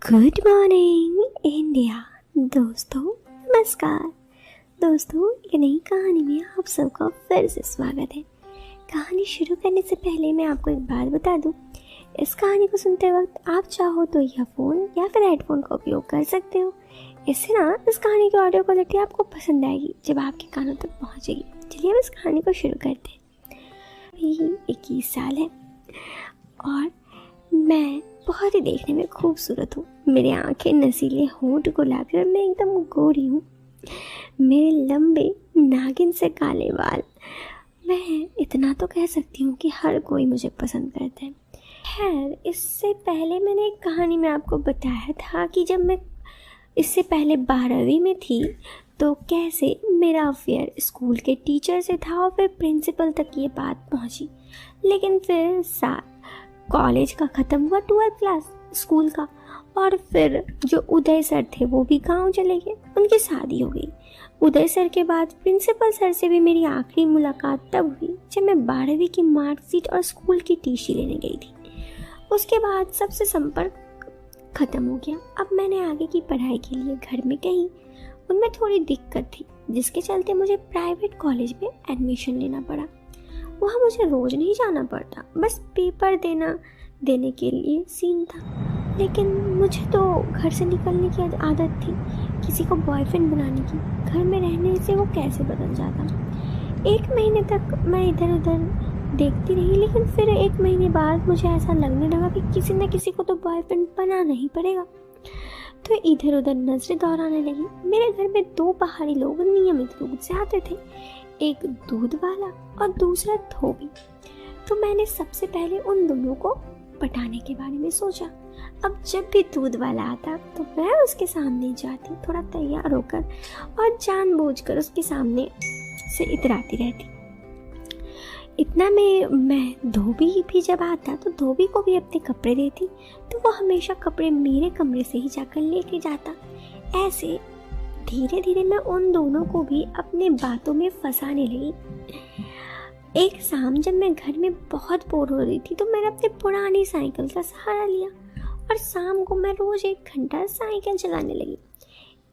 Good morning India. दोस्तों नमस्कार। दोस्तों एक नई कहानी में आप सबका फिर से स्वागत है। कहानी शुरू करने से पहले मैं आपको एक बात बता दूं, इस कहानी को सुनते वक्त आप चाहो तो ईयरफोन या फिर हेडफोन का उपयोग कर सकते हो। इससे ना इस कहानी की ऑडियो क्वालिटी आपको पसंद आएगी जब आपके कानों तक पहुंचेगी। चलिए अब इस कहानी को शुरू करते हैं। अभी 21 साल है और मैं बहुत ही देखने में खूबसूरत हूँ। मेरी आंखें नसीले, होंठ गुलाबी और मैं एकदम गोरी हूँ। मेरे लंबे नागिन से काले बाल। मैं इतना तो कह सकती हूँ कि हर कोई मुझे पसंद करता है। खैर, इससे पहले मैंने एक कहानी में आपको बताया था कि जब मैं इससे पहले 12वीं में थी तो कैसे मेरा अफेयर स्कूल के टीचर से था और फिर प्रिंसिपल तक ये बात पहुँची। लेकिन फिर कॉलेज का ख़त्म हुआ, 12th क्लास स्कूल का, और फिर जो उदय सर थे वो भी गांव चले गए, उनकी शादी हो गई। उदय सर के बाद प्रिंसिपल सर से भी मेरी आखिरी मुलाकात तब हुई जब मैं 12वीं की मार्कशीट और स्कूल की टीसी लेने गई थी। उसके बाद सबसे संपर्क ख़त्म हो गया। अब मैंने आगे की पढ़ाई के लिए घर में कही, उनमें थोड़ी दिक्कत थी जिसके चलते मुझे प्राइवेट कॉलेज में एडमिशन लेना पड़ा। वहाँ मुझे रोज़ नहीं जाना पड़ता, बस पेपर देने के लिए सीन था। लेकिन मुझे तो घर से निकलने की आदत थी, किसी को बॉयफ्रेंड बनाने की। घर में रहने से वो कैसे बदल जाता। 1 महीने तक मैं इधर उधर देखती रही, लेकिन फिर 1 महीने बाद मुझे ऐसा लगने लगा कि किसी न किसी को तो बॉयफ्रेंड बनाना ही पड़ेगा। तो इधर उधर नजरें दौड़ाने लगी। मेरे घर में 2 पहाड़ी लोग नियमित रूप से आते थे, एक दूध वाला और दूसरा धोबी। तो मैंने सबसे पहले उन दोनों को पटाने के बारे में सोचा। अब जब भी दूध वाला आता तो मैं उसके सामने जाती, थोड़ा तैयार होकर, और जानबूझकर उसके सामने से इतराती रहती। इतना में मैं धोबी भी जब आता तो धोबी को भी अपने कपड़े देती, तो वो हमेशा कपड़े मेरे कमरे से ही जाकर लेके जाता। ऐसे धीरे धीरे मैं उन दोनों को भी अपने बातों में फंसाने लगी। एक शाम जब मैं घर में बहुत बोर हो रही थी तो मैंने अपने पुरानी साइकिल का सहारा लिया और शाम को मैं रोज 1 घंटा साइकिल चलाने लगी।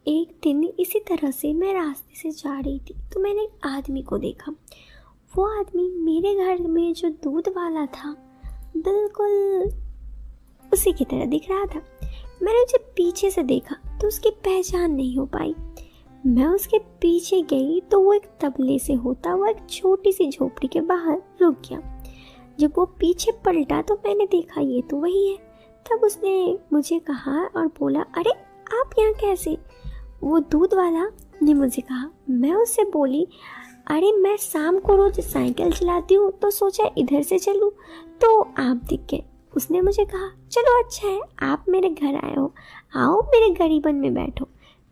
एक दिन इसी तरह से मैं रास्ते से जा रही थी तो मैंने एक आदमी को देखा। वो आदमी मेरे घर में जो दूध वाला था बिल्कुल उसी की तरह दिख रहा था। मैंने उसे पीछे से देखा तो उसकी पहचान नहीं हो पाई। मैं उसके पीछे गई तो वो एक तबले से होता हुआ एक छोटी सी झोपड़ी के बाहर रुक गया। जब वो पीछे पलटा तो मैंने देखा ये तो वही है। तब उसने मुझे कहा और बोला, अरे आप यहाँ कैसे? वो दूध वाला ने मुझे कहा। मैं उससे बोली, अरे मैं शाम को रोज साइकिल चलाती हूँ तो सोचा इधर से चलूँ तो आप दिख गए। उसने मुझे कहा, चलो अच्छा है आप मेरे घर आए हो, आओ मेरे गरीबन में बैठो।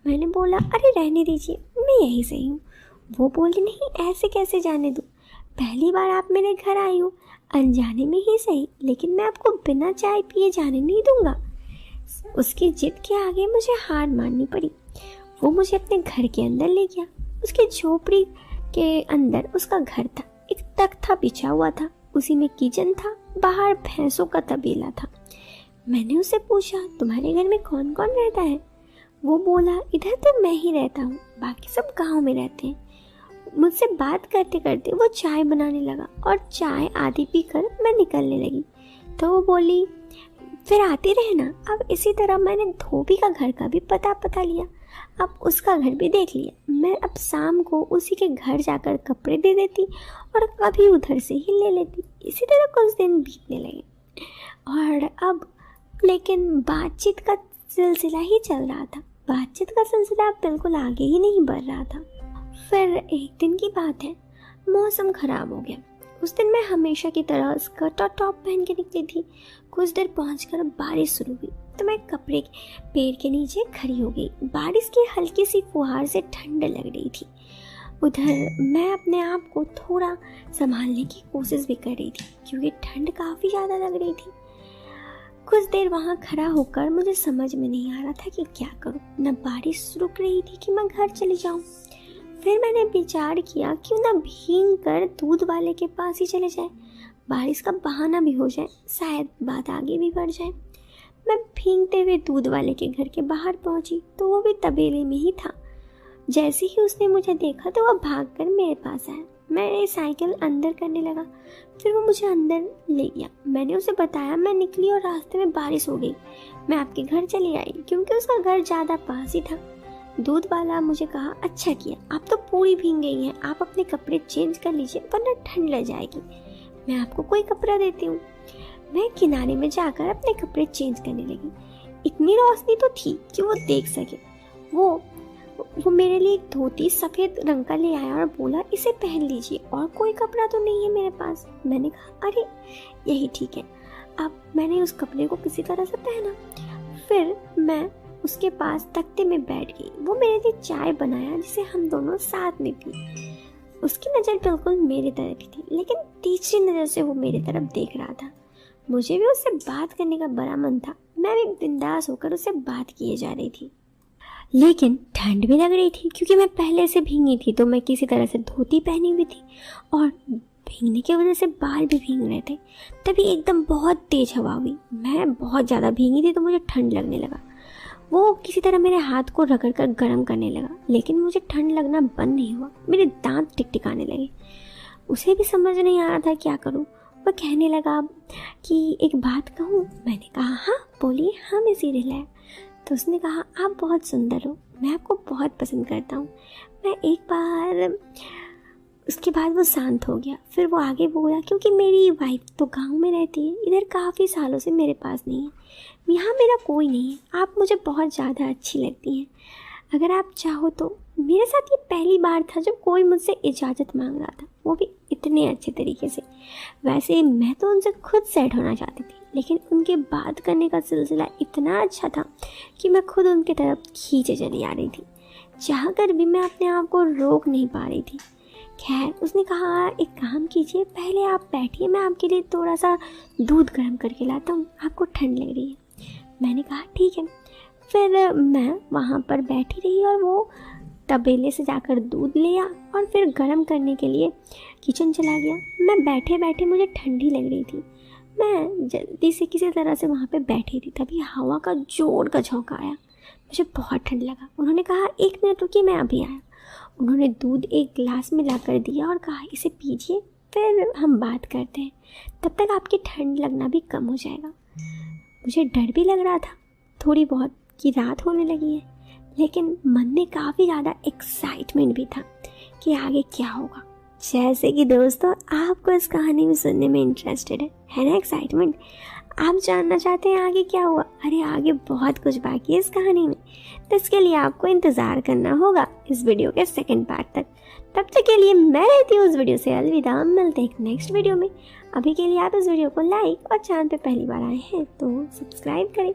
मैंने बोला, अरे रहने दीजिए, मैं यहीं से हूँ। वो बोली, नहीं ऐसे कैसे जाने दूँ, पहली बार आप मेरे घर आई हो, अनजाने में ही सही, लेकिन मैं आपको बिना चाय पिए जाने नहीं दूंगा। उसकी जिद के आगे मुझे हार माननी पड़ी। वो मुझे अपने घर के अंदर ले गया। उसकी झोपड़ी के अंदर उसका घर था, एक तख्ता बिछा हुआ था, उसी में किचन था, बाहर भैंसों का तबेला था। मैंने उससे पूछा, तुम्हारे घर में कौन कौन रहता है? वो बोला, इधर तो मैं ही रहता हूँ, बाकी सब गांव में रहते हैं। मुझसे बात करते करते वो चाय बनाने लगा और चाय आधी पीकर मैं निकलने लगी। तो वो बोली, फिर आते रहना। अब इसी तरह मैंने धोबी का घर का भी पता लिया, अब उसका घर भी देख लिया। मैं अब शाम को उसी के घर जाकर कपड़े दे देती और कभी उधर से ही ले लेती। इसी तरह कुछ दिन बीतने लगे और अब लेकिन बातचीत का सिलसिला ही चल रहा था। बातचीत का सिलसिला बिल्कुल आगे ही नहीं बढ़ रहा था। फिर एक दिन की बात है, मौसम खराब हो गया। उस दिन मैं हमेशा की तरह स्कर्ट और टॉप पहन के निकली थी। कुछ देर पहुंचकर बारिश शुरू हुई तो मैं कपड़े पेड़ के नीचे खड़ी हो गई। बारिश की हल्की सी फुहार से ठंड लग रही थी। उधर मैं अपने आप को थोड़ा संभालने की कोशिश भी कर रही थी क्योंकि ठंड काफ़ी ज़्यादा लग रही थी। कुछ देर वहाँ खड़ा होकर मुझे समझ में नहीं आ रहा था कि क्या करूँ। न बारिश रुक रही थी कि मैं घर चली जाऊँ। फिर मैंने विचार किया क्यों ना भीग कर दूध वाले के पास ही चले जाए, बारिश का बहाना भी हो जाए, शायद बात आगे भी बढ़ जाए। मैं भीगते हुए दूध वाले के घर के बाहर पहुंची तो वो भी तबेले में ही था। जैसे ही उसने मुझे देखा तो वह भागकर मेरे पास आया। मैं साइकिल अंदर करने लगा, फिर वो मुझे अंदर ले गया। मैंने उसे बताया मैं निकली और रास्ते में बारिश हो गई, मैं आपके घर चली आई, क्योंकि उसका घर ज़्यादा पास ही था। दूध वाला मुझे कहा, अच्छा किया, आप तो पूरी भीग गई हैं, आप अपने कपड़े चेंज कर लीजिए वरना ठंड लग जाएगी, मैं आपको कोई कपड़ा देती हूँ। मैं किनारे में जाकर अपने कपड़े चेंज करने लगी। इतनी रोशनी तो थी कि वो देख सके। वो मेरे लिए एक धोती सफ़ेद रंग का ले आया और बोला, इसे पहन लीजिए, और कोई कपड़ा तो नहीं है मेरे पास। मैंने कहा, अरे यही ठीक है। अब मैंने उस कपड़े को किसी तरह से पहना, फिर मैं उसके पास तख्ते में बैठ गई। वो मेरे लिए चाय बनाया जिसे हम दोनों साथ में पी। उसकी नज़र बिल्कुल मेरी तरफ ही थी, लेकिन तीसरी नज़र से वो मेरी तरफ देख रहा था। मुझे भी उससे बात करने का बड़ा मन था। मैं भी बिंदास होकर उससे बात किए जा रही थी, लेकिन ठंड भी लग रही थी क्योंकि मैं पहले से भीगी थी, तो मैं किसी तरह से धोती पहनी हुई थी और भीगने की वजह से बाल भी भीग रहे थे। तभी एकदम बहुत तेज हवा हुई। मैं बहुत ज़्यादा भीगी थी तो मुझे ठंड लगने लगा। वो किसी तरह मेरे हाथ को रगड़ कर गर्म करने लगा, लेकिन मुझे ठंड लगना बंद नहीं हुआ। मेरे दांत टिकटिकाने लगे। उसे भी समझ नहीं आ रहा था क्या करूं। वह कहने लगा कि एक बात कहूं। मैंने कहा, हाँ बोलिए, हाँ मैं सीरियल है। तो उसने कहा, आप बहुत सुंदर हो, मैं आपको बहुत पसंद करता हूँ। मैं एक बार, उसके बाद वो शांत हो गया। फिर वो आगे बोला, क्योंकि मेरी वाइफ तो गांव में रहती है, इधर काफ़ी सालों से मेरे पास नहीं है, यहाँ मेरा कोई नहीं है। आप मुझे बहुत ज़्यादा अच्छी लगती हैं। अगर आप चाहो तो, मेरे साथ ये पहली बार था जब कोई मुझसे इजाज़त मांग रहा था, वो भी इतने अच्छे तरीके से। वैसे मैं तो उनसे खुद सेट होना चाहती थी, लेकिन उनके बात करने का सिलसिला इतना अच्छा था कि मैं खुद उनकी तरफ खींचे चली आ रही थी। चाह कर भी मैं अपने आप को रोक नहीं पा रही थी। खैर, उसने कहा, एक काम कीजिए, पहले आप बैठिए, मैं आपके लिए थोड़ा सा दूध गर्म करके लाता हूँ, आपको ठंड लग रही है। मैंने कहा, ठीक है। फिर मैं वहाँ पर बैठी रही और वो तबेले से जाकर दूध लिया और फिर गर्म करने के लिए किचन चला गया। मैं बैठे बैठे, मुझे ठंडी लग रही थी। मैं जल्दी से किसी तरह से वहाँ पे बैठी थी, तभी हवा का जोर का झोंका आया। मुझे बहुत ठंड लगा। उन्होंने कहा, 1 मिनट रुकिए, मैं अभी आया। उन्होंने दूध एक गिलास में ला कर दिया और कहा, इसे पीजिए, फिर हम बात करते हैं, तब तक आपकी ठंड लगना भी कम हो जाएगा। मुझे डर भी लग रहा था थोड़ी बहुत कि रात होने लगी है, लेकिन मन में काफ़ी ज़्यादा एक्साइटमेंट भी था कि आगे क्या होगा। जैसे कि दोस्तों, आपको इस कहानी में सुनने में इंटरेस्टेड है ना, एक्साइटमेंट, आप जानना चाहते हैं आगे क्या हुआ। अरे आगे बहुत कुछ बाकी है इस कहानी में, तो इसके लिए आपको इंतज़ार करना होगा इस वीडियो के सेकंड पार्ट तक। तब तक के लिए मैं रहती हूँ उस वीडियो से अलविदा। मिलते हैं एक नेक्स्ट वीडियो में। अभी के लिए आप इस वीडियो को लाइक और चैनल पे पहली बार आए हैं तो सब्सक्राइब करें।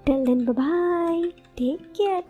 Till then bye bye, take care.